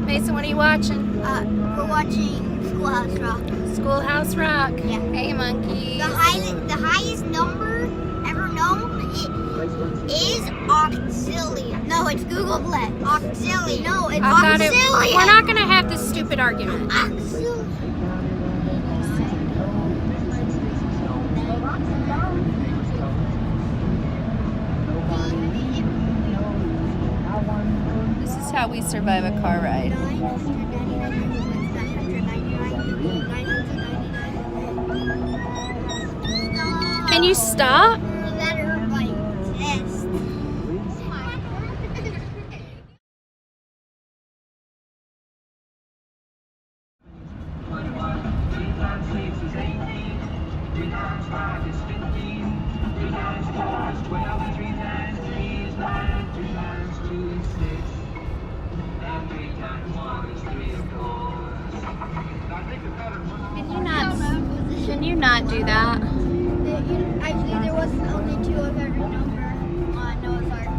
Mason, what are you watching? We're watching Schoolhouse Rock. Schoolhouse Rock. Yeah. Hey, monkey. The highest number ever known is Auxilium. No, it's Google Play. Auxilium. No, it's Auxilium. We're not gonna have this stupid argument. Auxilium. This is how we survive a car ride. Can you stop? That hurt my chest. Can you not do that? Actually, there was only two of every number on Noah's Ark.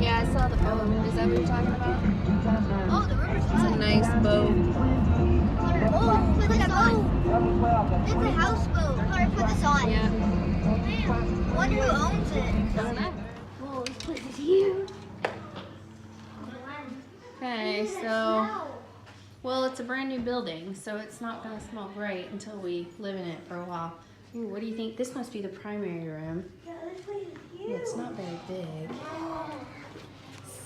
Yeah, I saw the boat. Is that what you're talking about? Oh, the river's It's a nice boat. Oh, put this on. It's a houseboat. Carter, put this on. Yeah. Wonder who owns it. I don't know. Well, let's put it here. Okay, so, well, it's a brand new building, so it's not going to smell great until we live in it for a while. Ooh, what do you think? This must be the primary room. Yeah, this place is huge. It's not very big.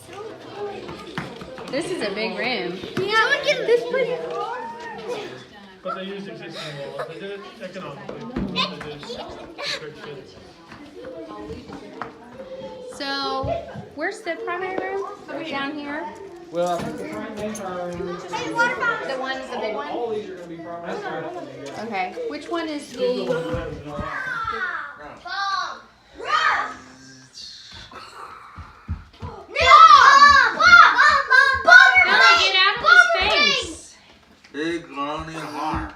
So cool. This is a big room. Someone get this place. But they use existing walls. They did it economically. They did restrictions. So, where's the primary room? Down here? Well, I think the primary Hey, water fountain. The one is the big one? all these are going to be primary. Okay. Which one is the... Tom. Run. No. Bella, get out of his face! Big Lonnie Har.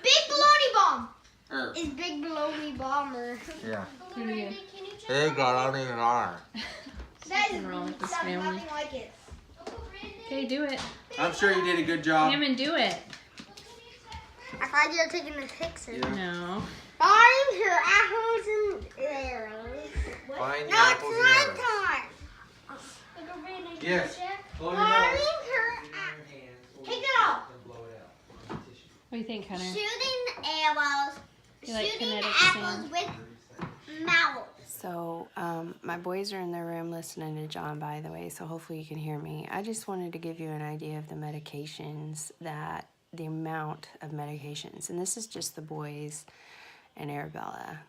Big baloney bomb. Er. Is big baloney bomber. Yeah. Pretty good. Big Lonnie Har. That is Nothing wrong with this sounds family. nothing like it. Okay, do it. I'm sure you did a good job. Hammond, do it. I thought you were taking the picture. Yeah. No. I'm here, apples and arrows. Find the No, apples it's and my arrows. time. Yes. Blow your I'm nose. here. Take it off. What do you think, Hunter? Shooting arrows. You like Shooting kinetic apples sand? with mouths. So, my boys are in their room listening to John, by the way, so hopefully you can hear me. I just wanted to give you an idea of the medications the amount of medications, and this is just the boys and Arabella.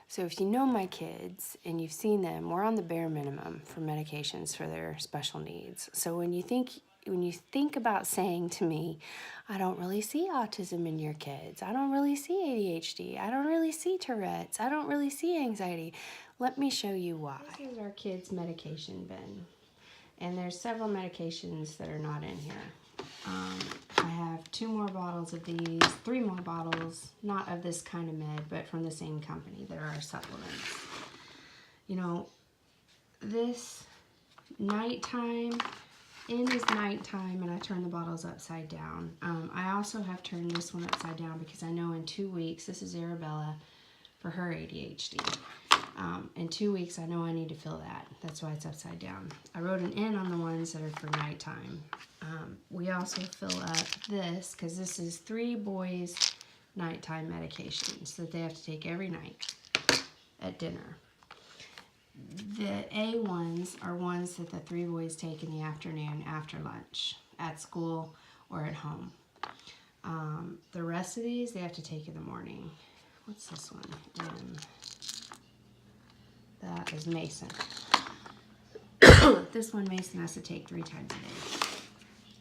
So if you know my kids and you've seen them, we're on the bare minimum for medications for their special needs. So when you think about saying to me, I don't really see autism in your kids, I don't really see ADHD, I don't really see Tourette's, I don't really see anxiety, let me show you why. This is our kids' medication bin, and there's several medications that are not in here. I have 2 more bottles of these, 3 more bottles, not of this kind of med, but from the same company that are our supplements. You know, this nighttime, it is nighttime, and I turn the bottles upside down. I also have turned this one upside down because I know in 2 weeks, this is Arabella for her ADHD. In 2 weeks, I know I need to fill that. That's why it's upside down. I wrote an N on the ones that are for nighttime. We also fill up this because this is 3 boys' nighttime medications that they have to take every night at dinner. The A ones are ones that the 3 boys take in the afternoon after lunch at school or at home. The rest of these they have to take in the morning. What's this one? That is Mason. This one Mason has to take 3 times a day.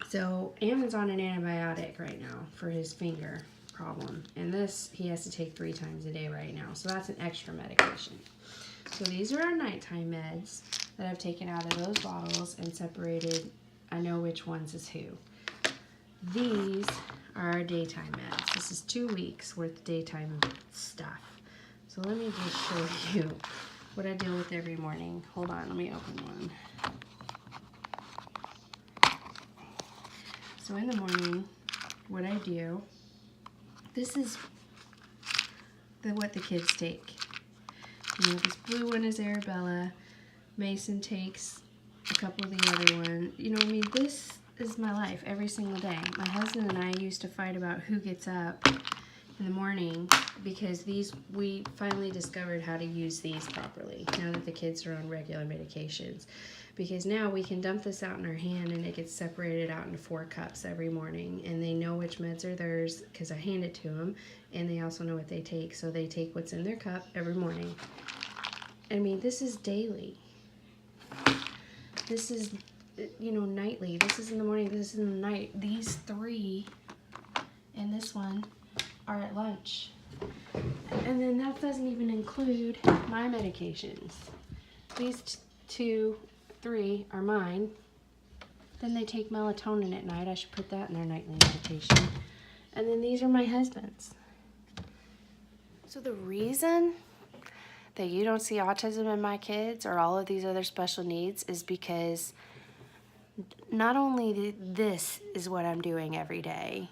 So Ammon's on an antibiotic right now for his finger problem. And this he has to take 3 times a day right now. So that's an extra medication. So these are our nighttime meds that I've taken out of those bottles and separated. I know which ones is who. These are our daytime meds. This is 2 weeks worth of daytime stuff. So let me just show you what I deal with every morning. Hold on, let me open one. So in the morning, what I do, this is what the kids take. You know, this blue one is Arabella. Mason takes a couple of the other one. You know, I mean, this is my life every single day. My husband and I used to fight about who gets up in the morning because we finally discovered how to use these properly now that the kids are on regular medications. Because now we can dump this out in our hand and it gets separated out into 4 cups every morning, and they know which meds are theirs because I hand it to them, and they also know what they take. So they take what's in their cup every morning. I mean, this is daily. This is, you know, nightly. This is in the morning, this is in the night. These 3 and this one are at lunch. And then that doesn't even include my medications. These 2, 3 are mine. Then they take melatonin at night. I should put that in their nightly medication. And then these are my husband's. So the reason that you don't see autism in my kids or all of these other special needs is because not only this is what I'm doing every day,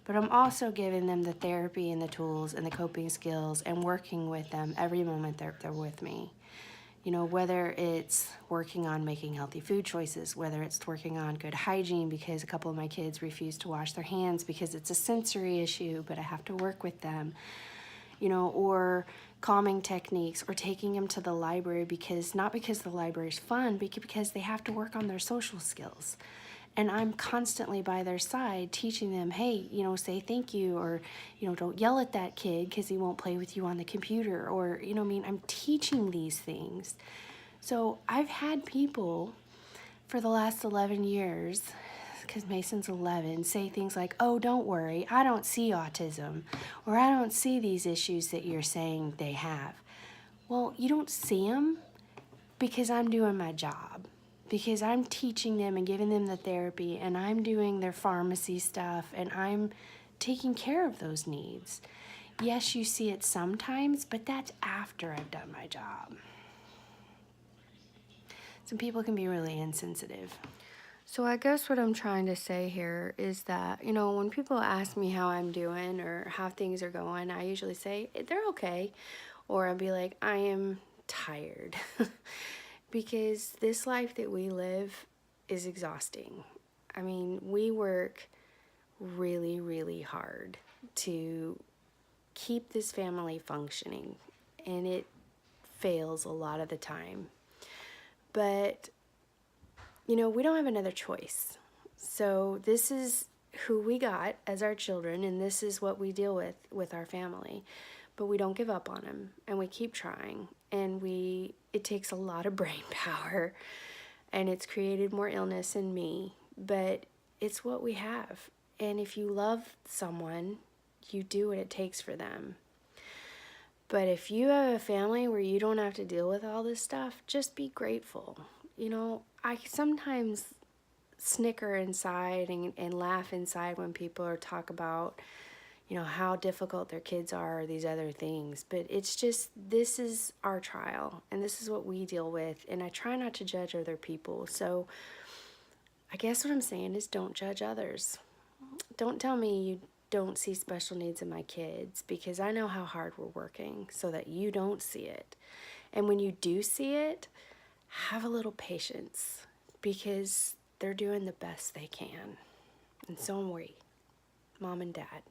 but I'm also giving them the therapy and the tools and the coping skills and working with them every moment they're with me. You know, whether it's working on making healthy food choices, whether it's working on good hygiene because a couple of my kids refuse to wash their hands because it's a sensory issue, but I have to work with them, you know, or calming techniques, or taking them to the library not because the library's fun, but because they have to work on their social skills. And I'm constantly by their side teaching them, hey, you know, say thank you, or, you know, don't yell at that kid because he won't play with you on the computer, or, you know, I mean, I'm teaching these things. So I've had people for the last 11 years, because Mason's 11, say things like, oh, don't worry, I don't see autism, or I don't see these issues that you're saying they have. Well, you don't see them because I'm doing my job, because I'm teaching them and giving them the therapy, and I'm doing their pharmacy stuff, and I'm taking care of those needs. Yes, you see it sometimes, but that's after I've done my job. Some people can be really insensitive. So I guess what I'm trying to say here is that, you know, when people ask me how I'm doing or how things are going, I usually say, they're okay. Or I'll be like, I am tired. Because this life that we live is exhausting. I mean, we work really, really hard to keep this family functioning, and it fails a lot of the time. But you know, we don't have another choice. So this is who we got as our children, and this is what we deal with our family. But we don't give up on them, and we keep trying. And it takes a lot of brain power, and it's created more illness in me, but it's what we have. And if you love someone, you do what it takes for them. But if you have a family where you don't have to deal with all this stuff, just be grateful. You know, I sometimes snicker inside and laugh inside when people talk about, you know, how difficult their kids are or these other things. But it's just, this is our trial, and this is what we deal with. And I try not to judge other people. So I guess what I'm saying is, don't judge others. Don't tell me you don't see special needs in my kids, because I know how hard we're working so that you don't see it. And when you do see it, have a little patience, because they're doing the best they can. And so am we, Mom and Dad.